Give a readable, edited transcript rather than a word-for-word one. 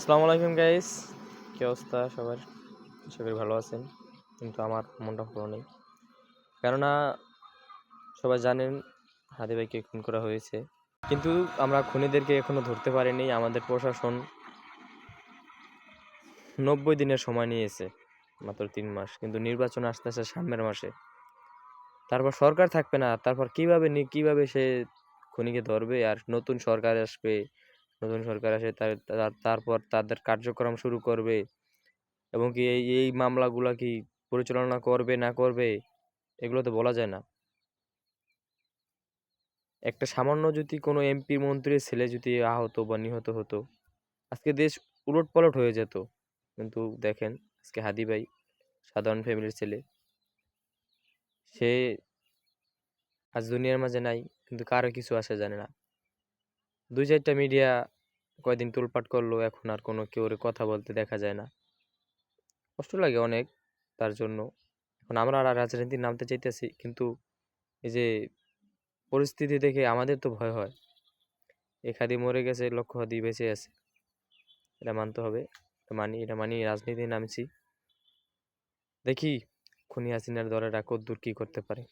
আসসালামু আলাইকুম গাইস, কি অবস্থা সবার? আশা করি ভালো আছেন। কিন্তু আমার মনটা ভালো নেই, কেননা সবাই জানেন হাদি ভাইকে খুন করা হয়েছে। কিন্তু আমরা খুনিদেরকে এখনো ধরতে পারিনি। আমাদের প্রশাসন 90 দিনের সময় নিয়েছে, মাত্র 3 মাস। কিন্তু নির্বাচন আসতেছে সামনের মাসে, তারপর সরকার থাকবে না। তারপর কিভাবে সে খুনিকে ধরবে? আর নতুন সরকার আসবে, নতুন সরকার আসে তারপর তাদের কার্যক্রম শুরু করবে, এবং কি এই মামলাগুলা কি পরিচালনা করবে না করবে, এগুলো তো বলা যায় না। একটা সামান্য যদি কোনো এমপি মন্ত্রীর ছেলে যদি আহত বা নিহত হতো, আজকে দেশ উলটপালট হয়ে যেত। কিন্তু দেখেন, আজকে হাদি ভাই সাধারণ ফ্যামিলির ছেলে, সে আজ দুনিয়ার মাঝে নাই, কিন্তু কারো কিছু আসে জানে না। 2-4টা মিডিয়া কয়দিন তোলপাট করলো, এখন আর কোনো কেউ কথা বলতে দেখা যায় না। কষ্ট লাগে অনেক তার জন্য। এখন আমরা আর রাজনীতির নামতে চাইতেছি, কিন্তু এই যে পরিস্থিতি দেখে আমাদের তো ভয় হয়। এক হাদি মরে গেছে, লক্ষ হাদি বেঁচে আছে, এটা মানতে হবে। এটা মানি রাজনীতি নামছি। দেখি খুনি হাসিনার দলেরা কদ্দূর কি করতে পারে।